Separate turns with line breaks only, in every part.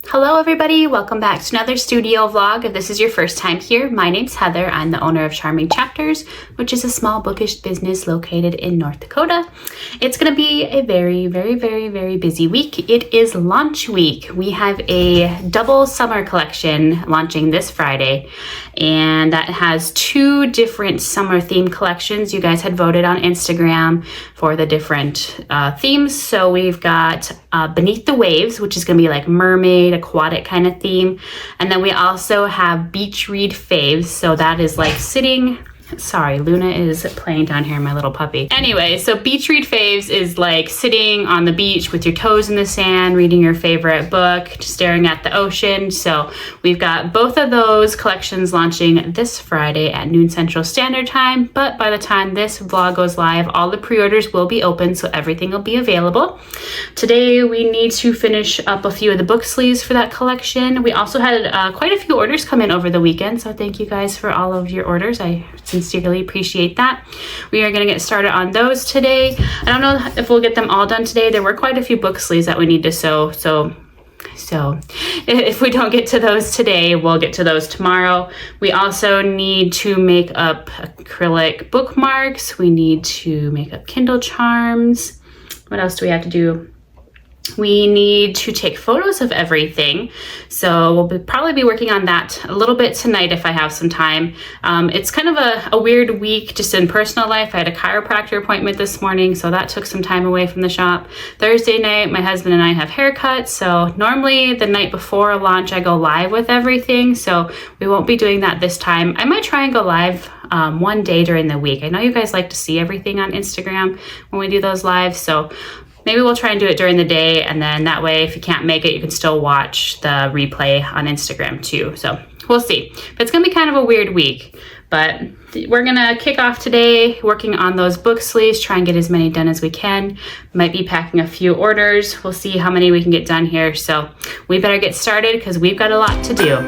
Hello everybody, welcome back to another studio vlog. If this is your first time here, my name's Heather. I'm the owner of Charming Chapters, which is a small bookish business located in North Dakota. It's going to be a very busy week. It is launch week. We have a double summer collection launching this Friday, and that has two different summer theme collections. You guys had voted on Instagram for the different themes. So we've got Beneath the Waves, which is going to be like mermaid, aquatic kind of theme. And then we also have Beach Read Faves. So that is like sitting... Sorry, Luna is playing down here, my little puppy. Anyway, so Beach Read Faves is like sitting on the beach with your toes in the sand, reading your favorite book, staring at the ocean. So we've got both of those collections launching this Friday at noon Central Standard Time. But by the time this vlog goes live, all the pre-orders will be open, so everything will be available. Today, we need to finish up a few of the book sleeves for that collection. We also had quite a few orders come in over the weekend, so thank you guys for all of your orders. I sincerely appreciate that. We are going to get started on those today. I don't know if we'll get them all done today. There were quite a few book sleeves that we need to sew, so if we don't get to those today, we'll get to those tomorrow. We also need to make up acrylic bookmarks. We need to make up Kindle charms. What else do we have to do? We need to take photos of everything. So we'll probably be working on that a little bit tonight if I have some time. It's kind of a weird week just in personal life. I had a chiropractor appointment this morning, so that took some time away from the shop. Thursday night, my husband and I have haircuts. So normally the night before launch, I go live with everything. So we won't be doing that this time. I might try and go live one day during the week. I know you guys like to see everything on Instagram when we do those lives. So maybe we'll try and do it during the day, and then that way if you can't make it, you can still watch the replay on Instagram too. So we'll see. But it's gonna be kind of a weird week, but we're gonna kick off today working on those book sleeves, try and get as many done as we can. Might be packing a few orders. We'll see how many we can get done here. So we better get started because we've got a lot to do.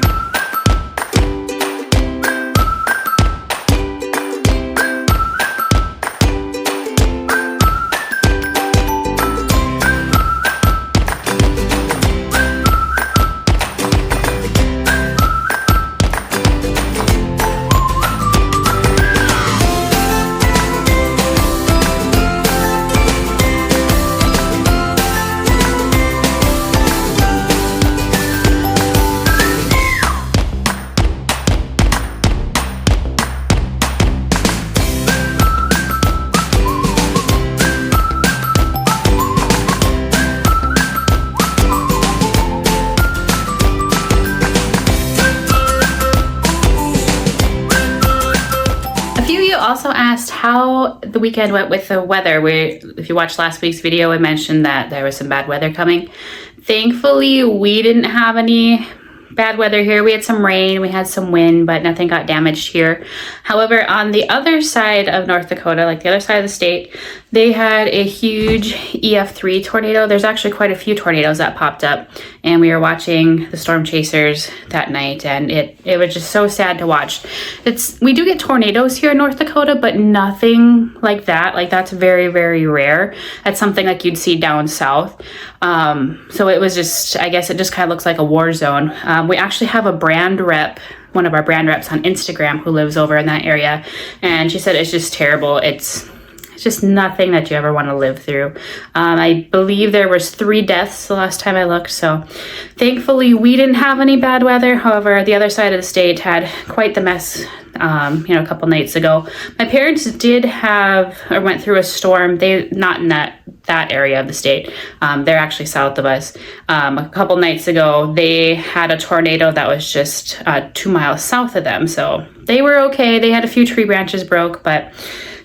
Also asked how the weekend went with the weather. If you watched last week's video, I mentioned that there was some bad weather coming. Thankfully, we didn't have any bad weather here. We had some rain, we had some wind, but nothing got damaged here. However, on the other side of North Dakota, like the other side of the state, they had a huge EF3 tornado. There's actually quite a few tornadoes that popped up, and we were watching the storm chasers that night, and it was just so sad to watch. We do get tornadoes here in North Dakota, but nothing like that. Like that's very rare. That's something like you'd see down south. So it was just, I guess it just kind of looks like a war zone. We actually have a brand rep, one of our brand reps on Instagram who lives over in that area, and she said it's just terrible. It's just nothing that you ever want to live through. I believe there was 3 deaths the last time I looked, so thankfully we didn't have any bad weather. However, the other side of the state had quite the mess a couple nights ago. My parents did went through a storm. They not in that area of the state. They're actually south of us. A couple nights ago, they had a tornado that was just 2 miles south of them. So they were okay. They had a few tree branches broke, but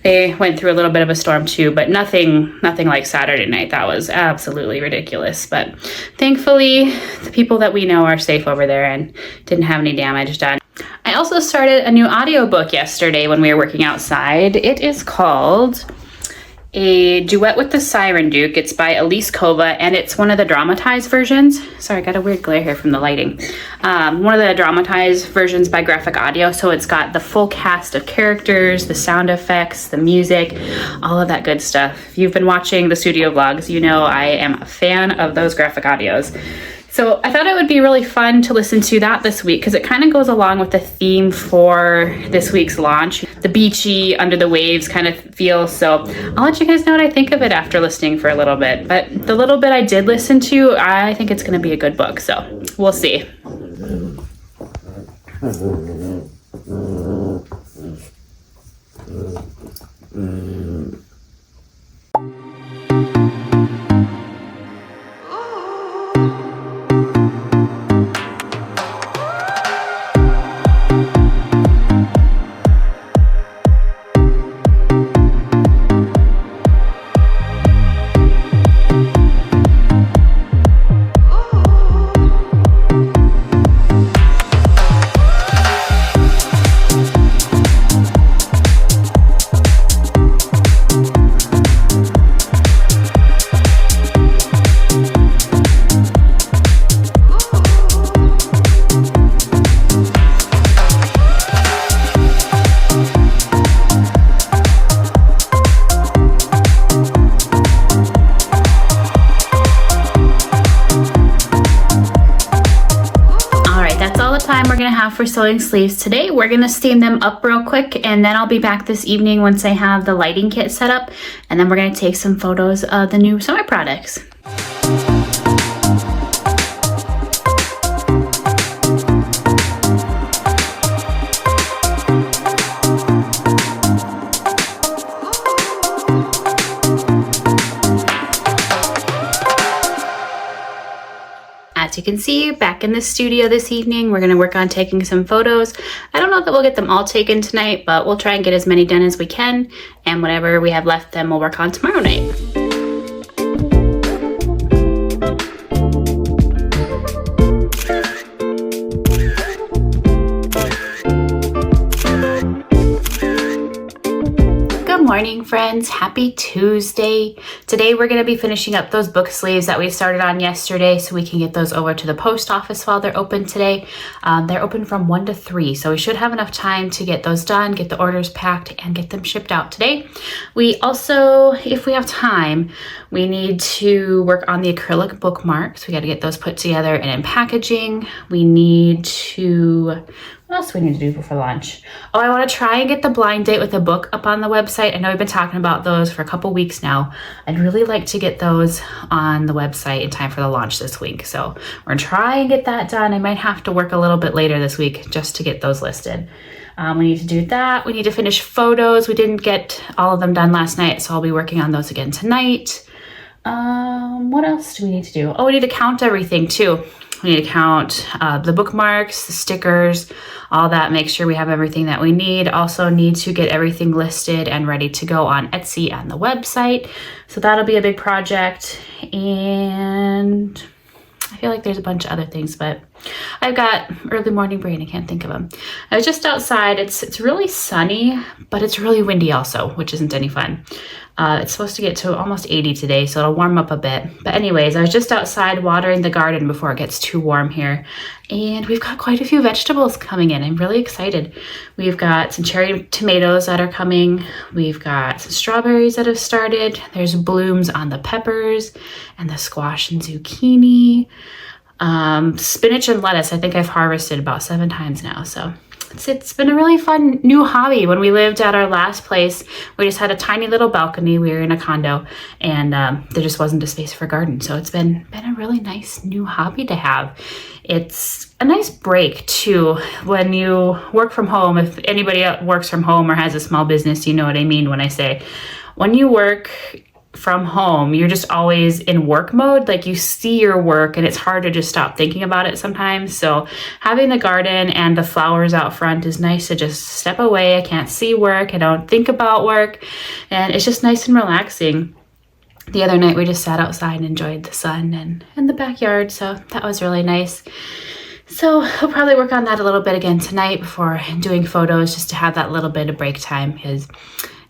they went through a little bit of a storm too, but nothing like Saturday night. That was absolutely ridiculous. But thankfully, the people that we know are safe over there and didn't have any damage done. I also started a new audiobook yesterday when we were working outside. It is called A Duet with the Siren Duke. It's by Elise Kova, and it's one of the dramatized versions. Sorry, I got a weird glare here from the lighting. One of the dramatized versions by Graphic Audio, so it's got the full cast of characters, the sound effects, the music, all of that good stuff. If you've been watching the studio vlogs, you know I am a fan of those Graphic Audios. So I thought it would be really fun to listen to that this week because it kind of goes along with the theme for this week's launch, the beachy, under the waves kind of feel. So I'll let you guys know what I think of it after listening for a little bit. But the little bit I did listen to, I think it's going to be a good book. So we'll see. We're gonna have for sewing sleeves today. We're gonna steam them up real quick, and then I'll be back this evening once I have the lighting kit set up, and then we're gonna take some photos of the new summer products. As you can see, back in the studio this evening, we're going to work on taking some photos. I don't know that we'll get them all taken tonight, but we'll try and get as many done as we can, and whatever we have left, then we'll work on tomorrow night. Good morning, friends. Happy Tuesday. Today we're going to be finishing up those book sleeves that we started on yesterday so we can get those over to the post office while they're open today. They're open from 1 to 3, so we should have enough time to get those done, get the orders packed, and get them shipped out today. We also, if we have time, we need to work on the acrylic bookmarks. We got to get those put together and in packaging. We need to... What else do we need to do before lunch? Oh, I want to try and get the blind date with a book up on the website. I know we've been talking about those for a couple weeks now. I'd really like to get those on the website in time for the launch this week. So we're going to try and get that done. I might have to work a little bit later this week just to get those listed. We need to do that. We need to finish photos. We didn't get all of them done last night, so I'll be working on those again tonight. What else do we need to do? Oh, we need to count everything too. We need to count the bookmarks, the stickers, all that, make sure we have everything that we need. Also need to get everything listed and ready to go on Etsy and the website. So that'll be a big project. And I feel like there's a bunch of other things, but I've got early morning brain. I can't think of them. I was just outside. It's really sunny, but it's really windy also, which isn't any fun. It's supposed to get to almost 80 today, so it'll warm up a bit. But anyways, I was just outside watering the garden before it gets too warm here. And we've got quite a few vegetables coming in. I'm really excited. We've got some cherry tomatoes that are coming. We've got some strawberries that have started. There's blooms on the peppers and the squash and zucchini. Spinach and lettuce, I think I've harvested about 7 times now, so it's been a really fun new hobby. When we lived at our last place, we just had a tiny little balcony. We were in a condo, and there just wasn't a space for a garden, so it's been a really nice new hobby to have. It's a nice break too when you work from home. If anybody works from home or has a small business, you know what I mean when I say when you work from home, you're just always in work mode. Like, you see your work and it's hard to just stop thinking about it sometimes. So having the garden and the flowers out front is nice to just step away. I can't see work. I don't think about work. And it's just nice and relaxing. The other night we just sat outside and enjoyed the sun and the backyard. So that was really nice. So we'll probably work on that a little bit again tonight before doing photos, just to have that little bit of break time, because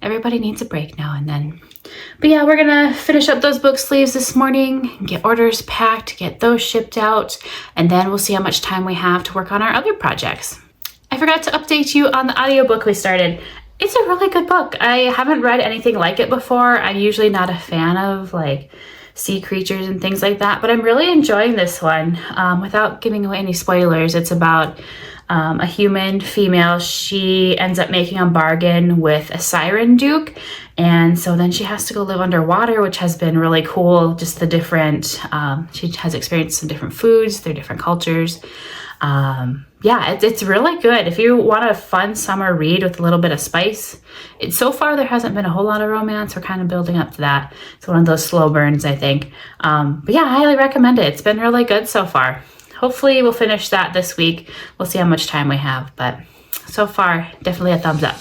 everybody needs a break now and then. But yeah, we're gonna finish up those book sleeves this morning, get orders packed, get those shipped out, and then we'll see how much time we have to work on our other projects. I forgot to update you on the audiobook we started. It's a really good book. I haven't read anything like it before. I'm usually not a fan of like sea creatures and things like that. But I'm really enjoying this one. Without giving away any spoilers, it's about a human female. She ends up making a bargain with a siren duke, and so then she has to go live underwater, which has been really cool. Just the different, she has experienced some different foods, their different cultures. Yeah, it's really good. If you want a fun summer read with a little bit of spice, so far there hasn't been a whole lot of romance. We're kind of building up to that. It's one of those slow burns, I think. But yeah, I highly recommend it. It's been really good so far. Hopefully we'll finish that this week. We'll see how much time we have, but so far, definitely a thumbs up.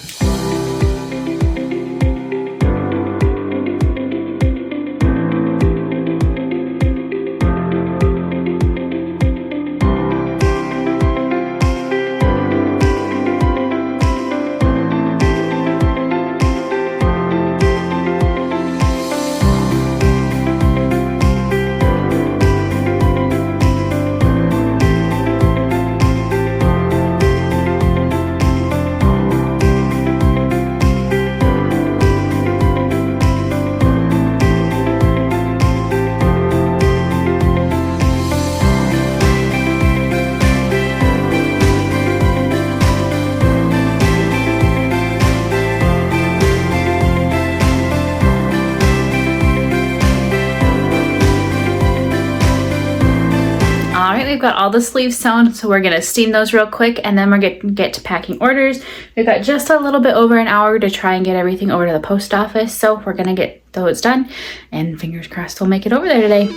We've got all the sleeves sewn, so we're gonna steam those real quick, and then we're gonna get to packing orders. We've got just a little bit over an hour to try and get everything over to the post office, so we're gonna get those done, and fingers crossed we'll make it over there today.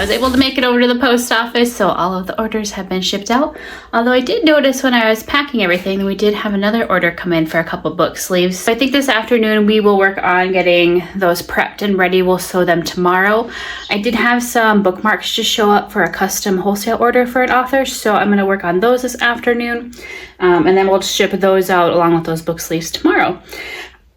was able to make it over to the post office, so all of the orders have been shipped out. Although I did notice when I was packing everything that we did have another order come in for a couple book sleeves. So I think this afternoon we will work on getting those prepped and ready. We'll sew them tomorrow. I did have some bookmarks just show up for a custom wholesale order for an author, so I'm going to work on those this afternoon, and then we'll ship those out along with those book sleeves tomorrow.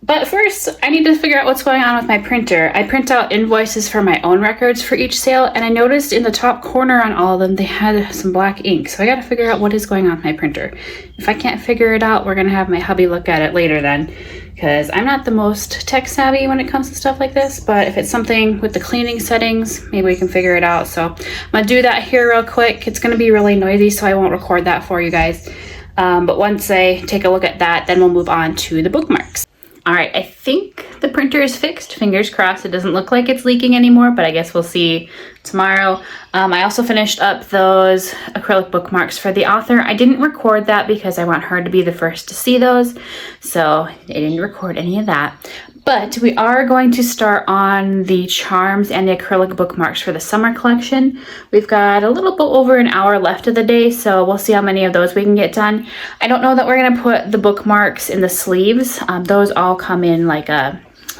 But first, I need to figure out what's going on with my printer. I print out invoices for my own records for each sale, and I noticed in the top corner on all of them, they had some black ink. So I got to figure out what is going on with my printer. If I can't figure it out, we're going to have my hubby look at it later then, because I'm not the most tech savvy when it comes to stuff like this. But if it's something with the cleaning settings, maybe we can figure it out. So I'm going to do that here real quick. It's going to be really noisy, so I won't record that for you guys. But once I take a look at that, then we'll move on to the bookmarks. All right, I think the printer is fixed. Fingers crossed. It doesn't look like it's leaking anymore, but I guess we'll see tomorrow. I also finished up those acrylic bookmarks for the author. I didn't record that because I want her to be the first to see those, so I didn't record any of that. But we are going to start on the charms and the acrylic bookmarks for the summer collection. We've got a little bit over an hour left of the day, so we'll see how many of those we can get done. I don't know that we're going to put the bookmarks in the sleeves. Those all come in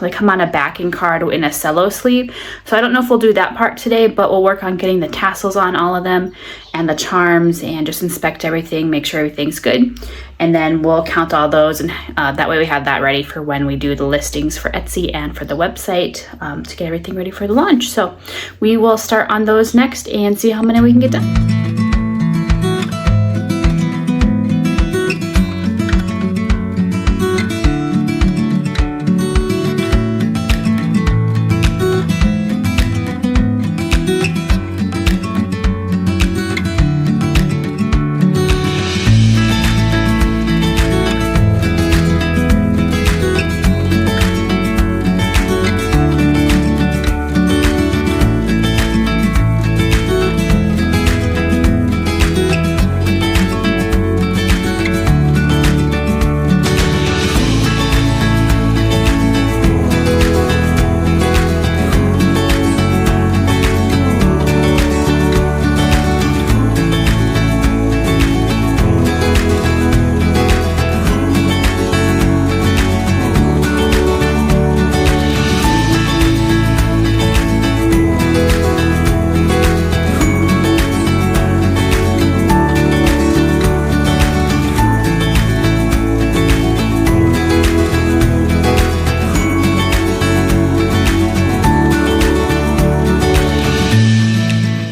they come on a backing card in a cello sleeve. So I don't know if we'll do that part today, but we'll work on getting the tassels on all of them and the charms and just inspect everything, make sure everything's good. And then we'll count all those, and that way we have that ready for when we do the listings for Etsy and for the website to get everything ready for the launch. So we will start on those next and see how many we can get done.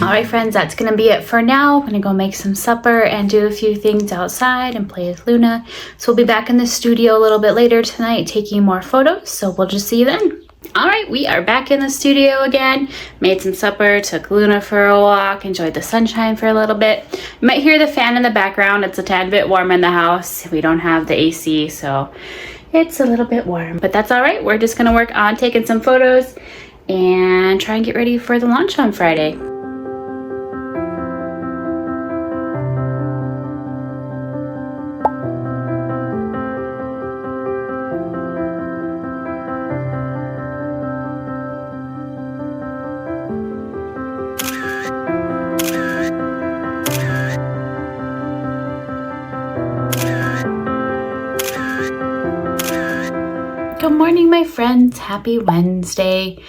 Alright friends, that's going to be it for now. I'm going to go make some supper and do a few things outside and play with Luna. So we'll be back in the studio a little bit later tonight taking more photos, so we'll just see you then. Alright, we are back in the studio again. Made some supper, took Luna for a walk, enjoyed the sunshine for a little bit. You might hear the fan in the background. It's a tad bit warm in the house. We don't have the AC, so it's a little bit warm. But that's alright. We're just going to work on taking some photos and try and get ready for the launch on Friday. Good morning, my friends. Happy Wednesday.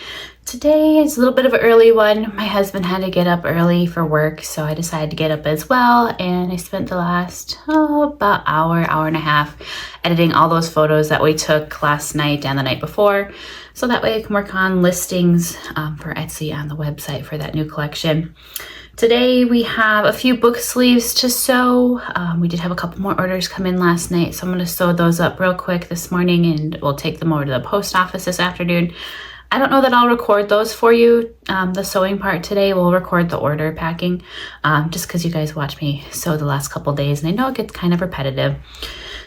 Today is a little bit of an early one. My husband had to get up early for work, so I decided to get up as well, and I spent the last about hour and a half editing all those photos that we took last night and the night before, so that way I can work on listings for Etsy on the website for that new collection. Today we have a few book sleeves to sew. We did have a couple more orders come in last night, so I'm going to sew those up real quick this morning and we'll take them over to the post office this afternoon. I don't know that I'll record those for you, the sewing part today. We'll record the order packing, just because you guys watch me sew the last couple days and I know it gets kind of repetitive.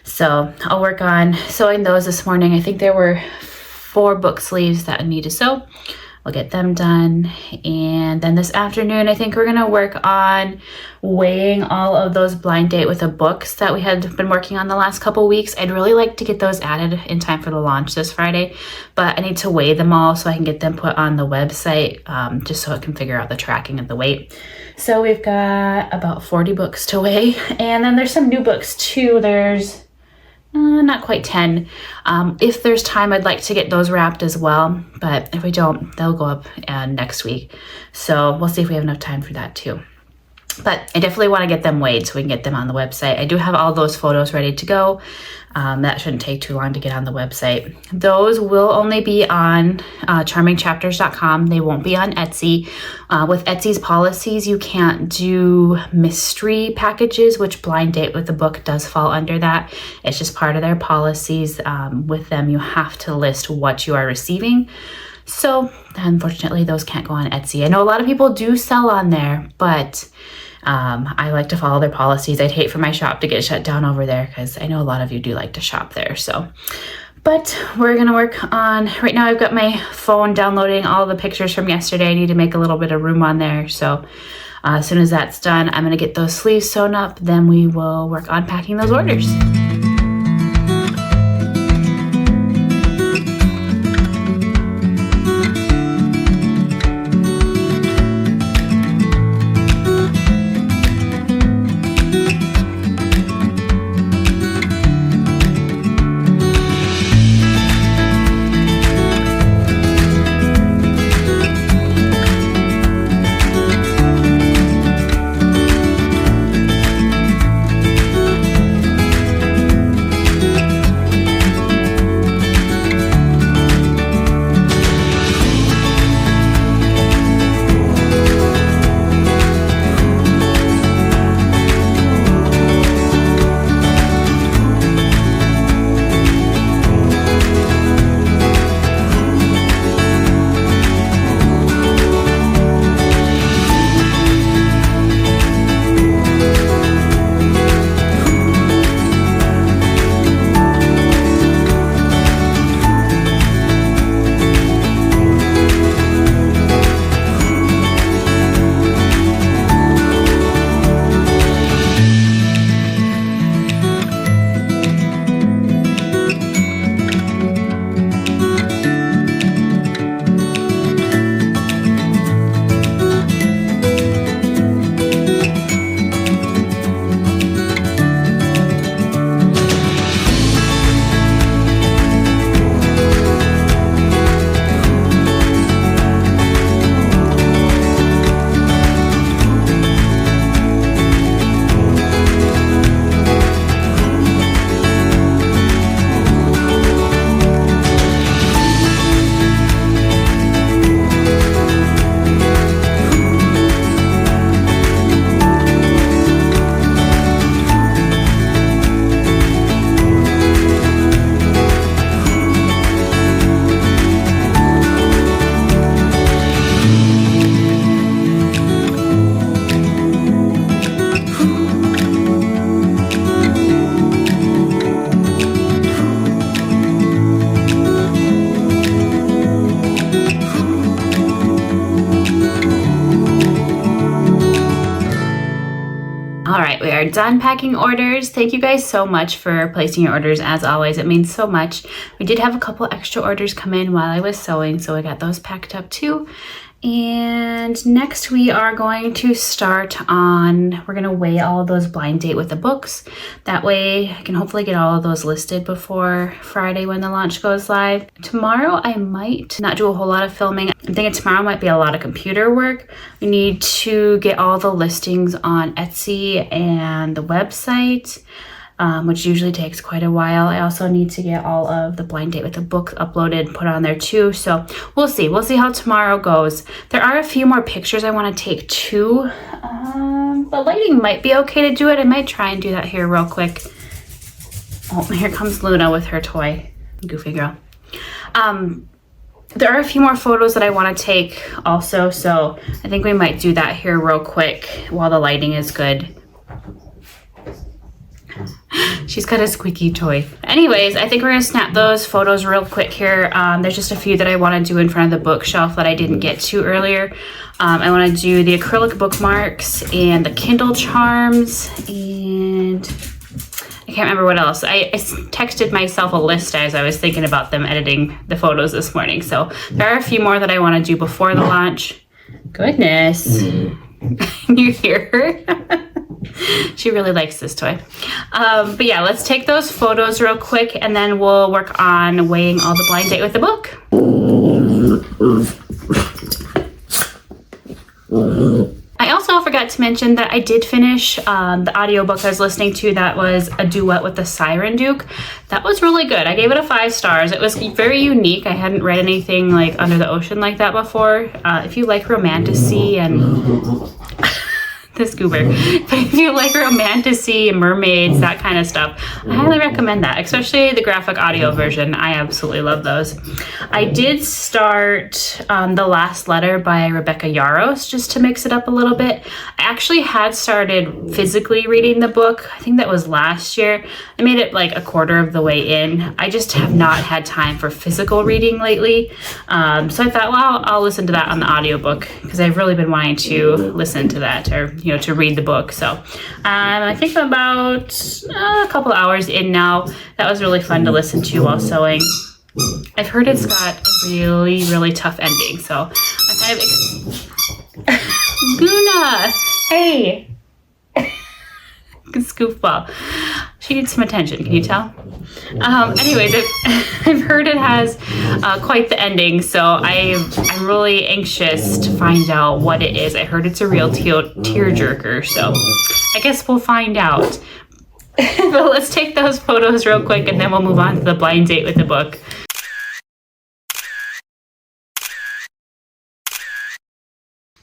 So I'll work on sewing those this morning. I think there were 4 book sleeves that I need to sew. we'll get them done. And then this afternoon, I think we're gonna work on weighing all of those blind date with the books that we had been working on the last couple weeks. I'd really like to get those added in time for the launch this Friday, but I need to weigh them all so I can get them put on the website, just so it can figure out the tracking of the weight. So we've got about 40 books to weigh, and then there's some new books too. There's not quite 10. If there's time, I'd like to get those wrapped as well, but if we don't, they'll go up next week. So we'll see if we have enough time for that too. But I definitely want to get them weighed so we can get them on the website. I do have all those photos ready to go. That shouldn't take too long to get on the website. Those will only be on charmingchapters.com. They won't be on Etsy. With Etsy's policies, you can't do mystery packages, which Blind Date with the Book does fall under that. It's just part of their policies. With them, you have to list what you are receiving. So unfortunately, those can't go on Etsy. I know a lot of people do sell on there, but I like to follow their policies. I'd hate for my shop to get shut down over there because I know a lot of you do like to shop there. So, but we're gonna work on, right now I've got my phone downloading all the pictures from yesterday. I need to make a little bit of room on there. So as soon as that's done, I'm gonna get those sleeves sewn up. Then we will work on packing those orders. We are done packing orders. Thank you guys so much for placing your orders. As always, it means so much. We did have a couple extra orders come in while I was sewing, so I got those packed up too. And next we are going to start on, we're gonna weigh all of those Blind Date with the books. That way I can hopefully get all of those listed before Friday when the launch goes live. Tomorrow I might not do a whole lot of filming. I'm thinking tomorrow might be a lot of computer work. We need to get all the listings on Etsy and the website, which usually takes quite a while. I also need to get all of the Blind Date with the book uploaded and put on there too. So we'll see. We'll see how tomorrow goes. There are a few more pictures I want to take too. The lighting might be okay to do it. I might try and do that here real quick. Oh, here comes Luna with her toy. Goofy girl. There are a few more photos that I want to take also, so I think we might do that here real quick while the lighting is good. She's She's got a squeaky toy. Anyways, I think we're gonna snap those photos real quick here. There's just a few that I wanna do in front of the bookshelf that I didn't get to earlier. I wanna do the acrylic bookmarks and the Kindle charms, and I can't remember what else. I texted myself a list as I was thinking about them editing the photos this morning. So there are a few more that I wanna do before the launch. Goodness. You hear her? She really likes this toy. But yeah, let's take those photos real quick and then we'll work on weighing all the blind date with the book. I also forgot to mention that I did finish the audiobook I was listening to that was a duet with the Siren Duke. That was really good. I gave it a 5 stars. It was very unique. I hadn't read anything like Under the Ocean like that before. If you like romantasy and this goober, but if you like romantasy and mermaids, that kind of stuff, I highly recommend that, especially the graphic audio version. I absolutely love those. I did start The Last Letter by Rebecca Yarros just to mix it up a little bit. I actually had started physically reading the book. I think that was last year. I made it like a quarter of the way in. I just have not had time for physical reading lately. So I thought, well, I'll listen to that on the audiobook because I've really been wanting to listen to that, or to read the book. So I think I'm about a couple hours in now. That was really fun to listen to while sewing. I've heard it's got a really, really tough ending. So I'm kind of Guna, hey. Goofball. She needs some attention, can you tell? Anyways, I've heard it has quite the ending, so I'm really anxious to find out what it is. I heard it's a real tearjerker, so I guess we'll find out. But let's take those photos real quick and then we'll move on to the blind date with the book.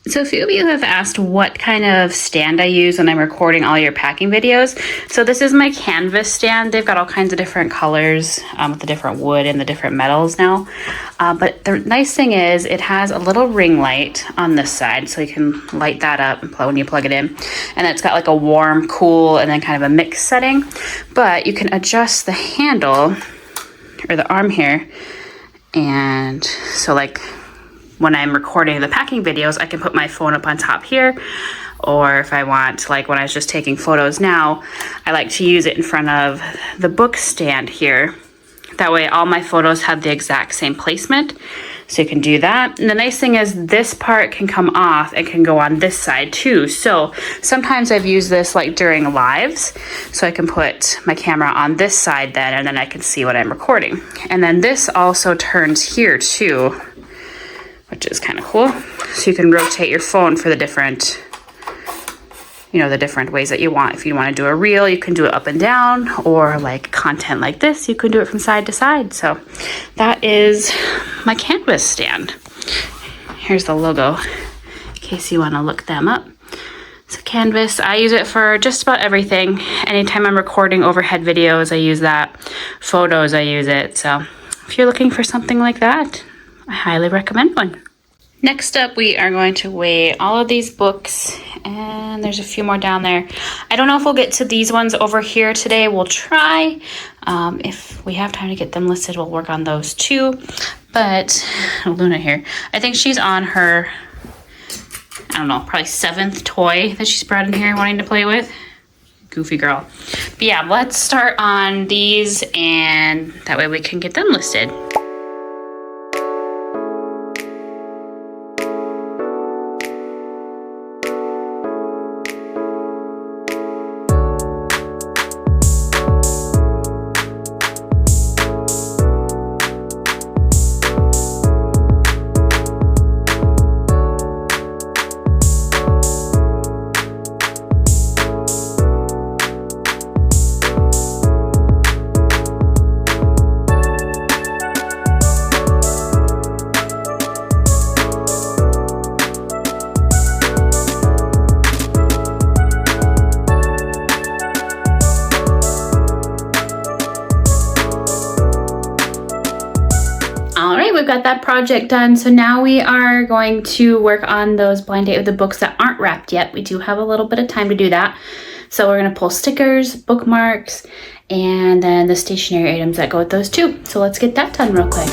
So a few of you have asked what kind of stand I use when I'm recording all your packing videos. So this is my canvas stand. They've got all kinds of different colors with the different wood and the different metals now. But the nice thing is it has a little ring light on this side, so you can light that up when you plug it in. And it's got like a warm, cool, and then kind of a mixed setting. But you can adjust the handle or the arm here. And so like when I'm recording the packing videos, I can put my phone up on top here. Or if I want, like when I was just taking photos now, I like to use it in front of the book stand here. That way all my photos have the exact same placement. So you can do that. And the nice thing is this part can come off and can go on this side too. So sometimes I've used this like during lives. So I can put my camera on this side then, and then I can see what I'm recording. And then this also turns here too, which is kind of cool. So you can rotate your phone for the different, the different ways that you want. If you want to do a reel, you can do it up and down, or like content like this, you can do it from side to side. So that is my canvas stand. Here's the logo in case you want to look them up. So canvas, I use it for just about everything. Anytime I'm recording overhead videos, I use that. Photos, I use it. So if you're looking for something like that, I highly recommend one. Next up, we are going to weigh all of these books, and there's a few more down there. I don't know if we'll get to these ones over here today. We'll try. If we have time to get them listed, we'll work on those too. But Luna here, I think she's on her, I don't know, probably 7th toy that she's brought in here wanting to play with. Goofy girl. But yeah, let's start on these, and that way we can get them listed. We've got that project done. So now we are going to work on those blind date with the books that aren't wrapped yet. We do have a little bit of time to do that. So we're gonna pull stickers, bookmarks, and then the stationery items that go with those too. So let's get that done real quick.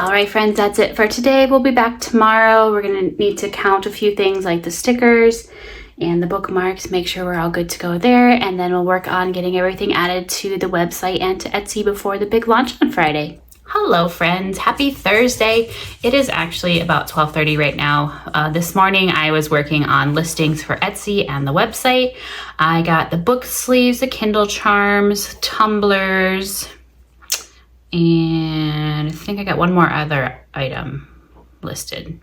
Alright friends, that's it for today. We'll be back tomorrow. We're going to need to count a few things like the stickers and the bookmarks, make sure we're all good to go there, and then we'll work on getting everything added to the website and to Etsy before the big launch on Friday. Hello friends, happy Thursday. It is actually about 12:30 right now. This morning I was working on listings for Etsy and the website. I got the book sleeves, the Kindle charms, tumblers, and I think I got one more other item listed.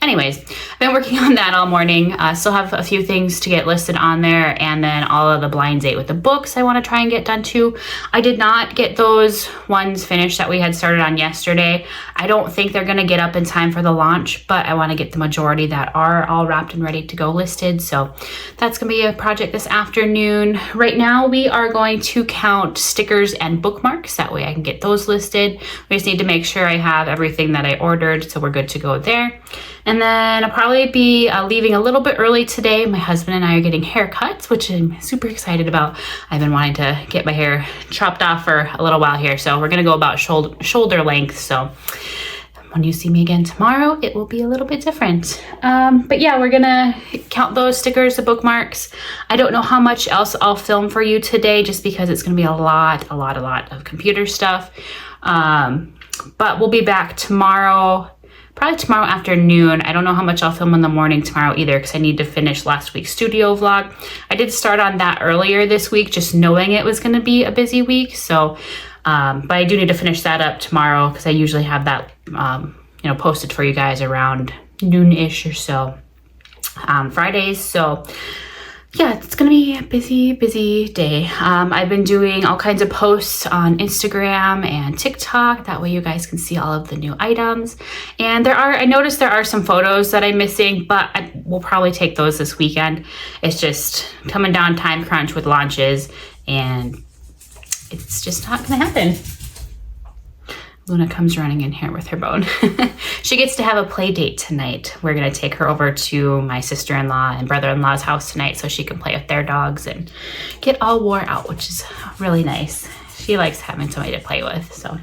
Anyways, I've been working on that all morning. Still have a few things to get listed on there, and then all of the blinds 8 with the books I want to try and get done too. I did not get those ones finished that we had started on yesterday. I don't think they're going to get up in time for the launch, but I want to get the majority that are all wrapped and ready to go listed. So that's going to be a project this afternoon. Right now we are going to count stickers and bookmarks. That way I can get those listed. We just need to make sure I have everything that I ordered, so we're good to go there. And then I'll probably be leaving a little bit early today. My husband and I are getting haircuts, which I'm super excited about. I've been wanting to get my hair chopped off for a little while here. So we're gonna go about shoulder length. So when you see me again tomorrow, it will be a little bit different. But yeah, we're gonna count those stickers, the bookmarks. I don't know how much else I'll film for you today, just because it's gonna be a lot of computer stuff. But we'll be back tomorrow. Probably tomorrow afternoon. I don't know how much I'll film in the morning tomorrow either, because I need to finish last week's studio vlog. I did start on that earlier this week, just knowing it was going to be a busy week. So, but I do need to finish that up tomorrow, because I usually have that, posted for you guys around noon-ish or so on Fridays. So yeah, it's gonna be a busy day. I've been doing all kinds of posts on Instagram and TikTok. That way you guys can see all of the new items. And I noticed there are some photos that I'm missing, but we'll probably take those this weekend. It's just coming down time crunch with launches, and it's just not gonna happen. Luna comes running in here with her bone. She gets to have a play date tonight. We're gonna take her over to my sister-in-law and brother-in-law's house tonight so she can play with their dogs and get all wore out, which is really nice. She likes having somebody to play with, so.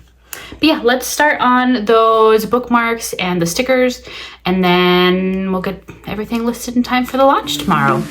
But yeah, let's start on those bookmarks and the stickers, and then we'll get everything listed in time for the launch tomorrow.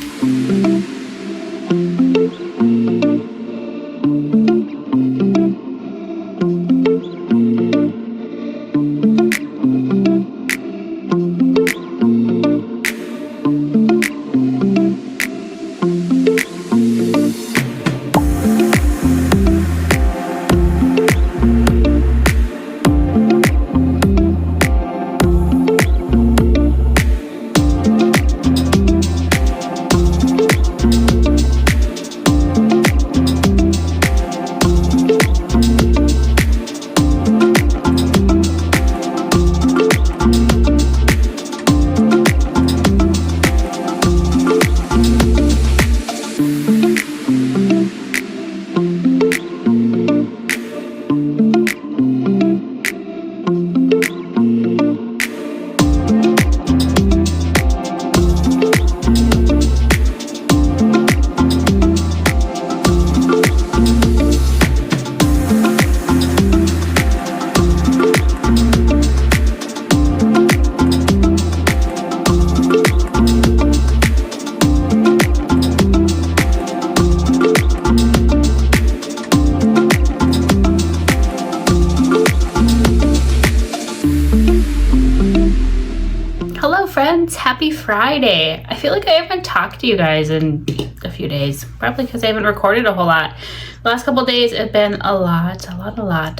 friends, happy Friday. I feel like I haven't talked to you guys in a few days, probably because I haven't recorded a whole lot. The last couple of days have been a lot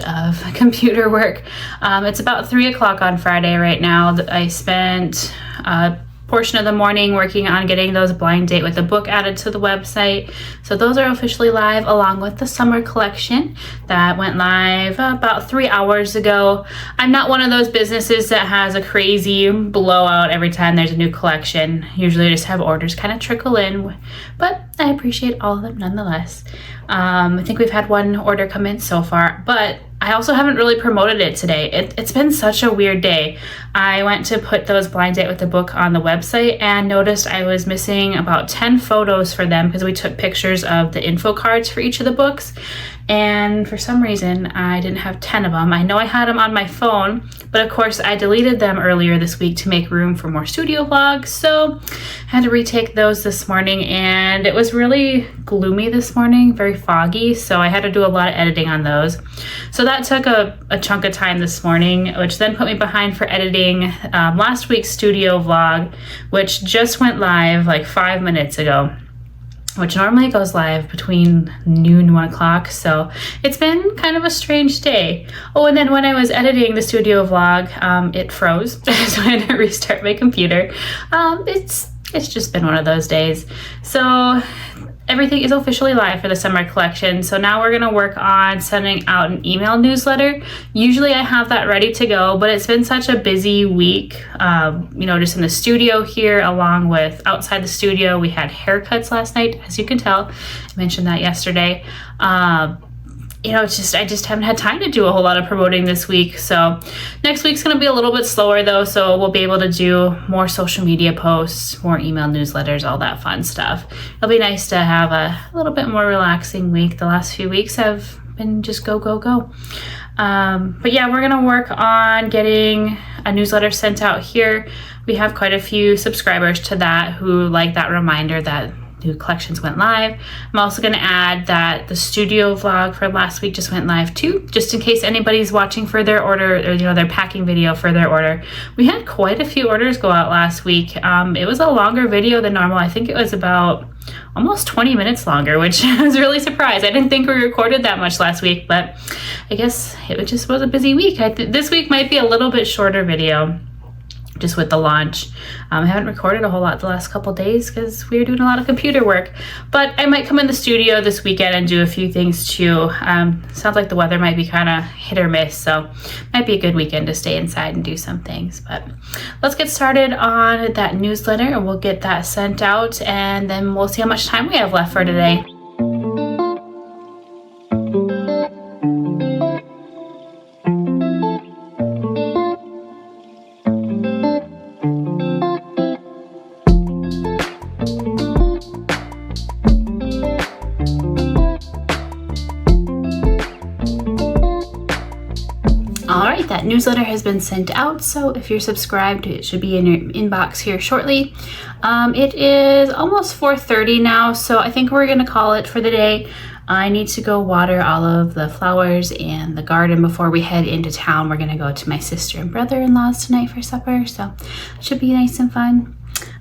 of computer work. It's about 3 o'clock on Friday right now. I spent portion of the morning working on getting those blind date with the book added to the website. So those are officially live, along with the summer collection that went live about 3 hours ago. I'm not one of those businesses that has a crazy blowout every time there's a new collection. Usually I just have orders kind of trickle in, but I appreciate all of them nonetheless. I think we've had one order come in so far, but I also haven't really promoted it today. It's been such a weird day. I went to put those blind date with the book on the website and noticed I was missing about 10 photos for them because we took pictures of the info cards for each of the books. And for some reason, I didn't have 10 of them. I know I had them on my phone, but of course I deleted them earlier this week to make room for more studio vlogs. So I had to retake those this morning, and it was really gloomy this morning, very foggy. So I had to do a lot of editing on those. So that took a chunk of time this morning, which then put me behind for editing last week's studio vlog, which just went live like 5 minutes ago, which normally goes live between noon and 1 o'clock. So it's been kind of a strange day. Oh, and then when I was editing the studio vlog, it froze. So I had to restart my computer. It's just been one of those days. So everything is officially live for the summer collection. So now we're gonna work on sending out an email newsletter. Usually I have that ready to go, but it's been such a busy week, just in the studio here, along with outside the studio. We had haircuts last night, as you can tell. I mentioned that yesterday. I just haven't had time to do a whole lot of promoting this week. So next week's gonna be a little bit slower though, so we'll be able to do more social media posts, more email newsletters, all that fun stuff. It'll be nice to have a little bit more relaxing week. The last few weeks have been just go, go, go. But yeah, we're gonna work on getting a newsletter sent out here. We have quite a few subscribers to that who like that reminder that new collections went live. I'm also going to add that the studio vlog for last week just went live too, just in case anybody's watching for their order, or their packing video for their order. We had quite a few orders go out last week. It was a longer video than normal. I think it was about almost 20 minutes longer, which I was really surprised. I didn't think we recorded that much last week, but I guess it just was a busy week. This week might be a little bit shorter video, just with the launch. I haven't recorded a whole lot the last couple days because we were doing a lot of computer work, but I might come in the studio this weekend and do a few things too. Sounds like the weather might be kind of hit or miss, so might be a good weekend to stay inside and do some things. But let's get started on that newsletter and we'll get that sent out, and then we'll see how much time we have left for today. Alright, that newsletter has been sent out, so if you're subscribed, it should be in your inbox here shortly. It is almost 4:30 now, so I think we're going to call it for the day. I need to go water all of the flowers and the garden before we head into town. We're going to go to my sister and brother-in-law's tonight for supper, so it should be nice and fun.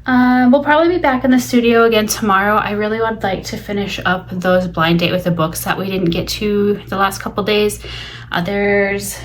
We'll probably be back in the studio again tomorrow. I really would like to finish up those blind date with the books that we didn't get to the last couple days. There's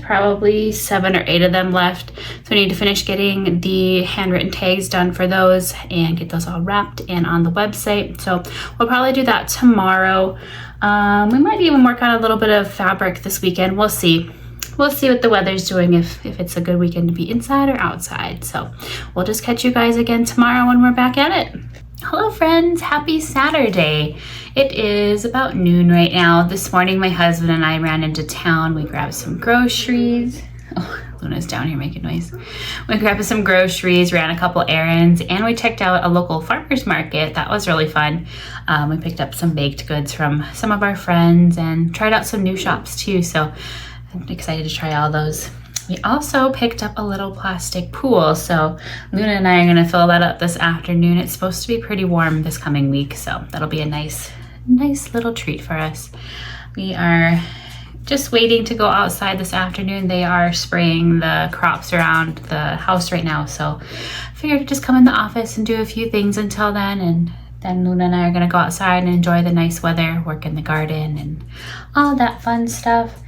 probably 7 or 8 of them left, so we need to finish getting the handwritten tags done for those and get those all wrapped and on the website. So we'll probably do that tomorrow. We might even work on a little bit of fabric this weekend. We'll see what the weather's doing, if it's a good weekend to be inside or outside. So we'll just catch you guys again tomorrow when we're back at it. Hello friends, happy Saturday. It is about noon right now. This morning my husband and I ran into town. We grabbed some groceries. Oh, Luna's down here making noise. We grabbed some groceries, ran a couple errands, and we checked out a local farmer's market. That was really fun. We picked up some baked goods from some of our friends and tried out some new shops too, so I'm excited to try all those. We also picked up a little plastic pool, so Luna and I are going to fill that up this afternoon. It's supposed to be pretty warm this coming week, so that'll be a nice little treat for us. We are just waiting to go outside this afternoon. They are spraying the crops around the house right now, so I figured I'd just come in the office and do a few things until then, and then Luna and I are going to go outside and enjoy the nice weather, work in the garden, and all that fun stuff.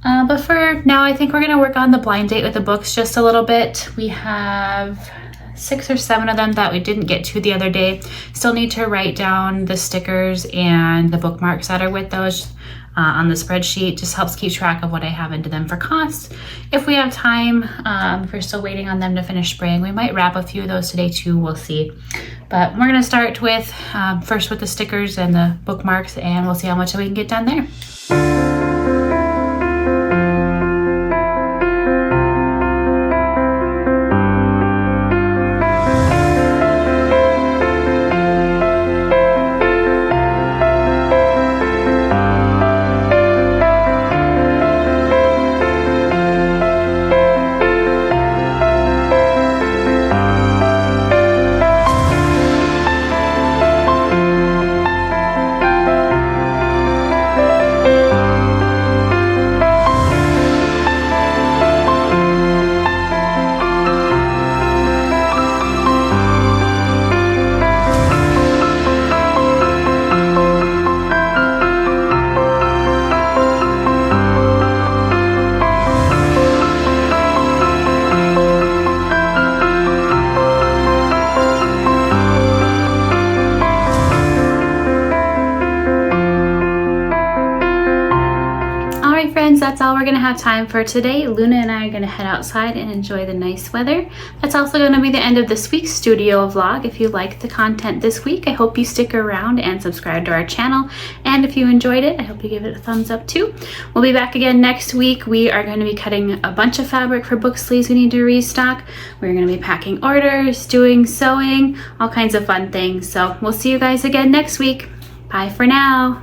But for now, I think we're going to work on the blind date with the books just a little bit. We have 6 or 7 of them that we didn't get to the other day. Still need to write down the stickers and the bookmarks that are with those on the spreadsheet. Just helps keep track of what I have into them for cost. If we have time, if we're still waiting on them to finish spraying, we might wrap a few of those today too, we'll see. But we're gonna start with, first with the stickers and the bookmarks, and we'll see how much we can get done there. Friends, that's all we're gonna have time for today. Luna and I are gonna head outside and enjoy the nice weather. That's also gonna be the end of this week's studio vlog. If you liked the content this week, I hope you stick around and subscribe to our channel. And if you enjoyed it, I hope you give it a thumbs up too. We'll be back again next week. We are gonna be cutting a bunch of fabric for book sleeves we need to restock. We're gonna be packing orders, doing sewing, all kinds of fun things. So we'll see you guys again next week. Bye for now.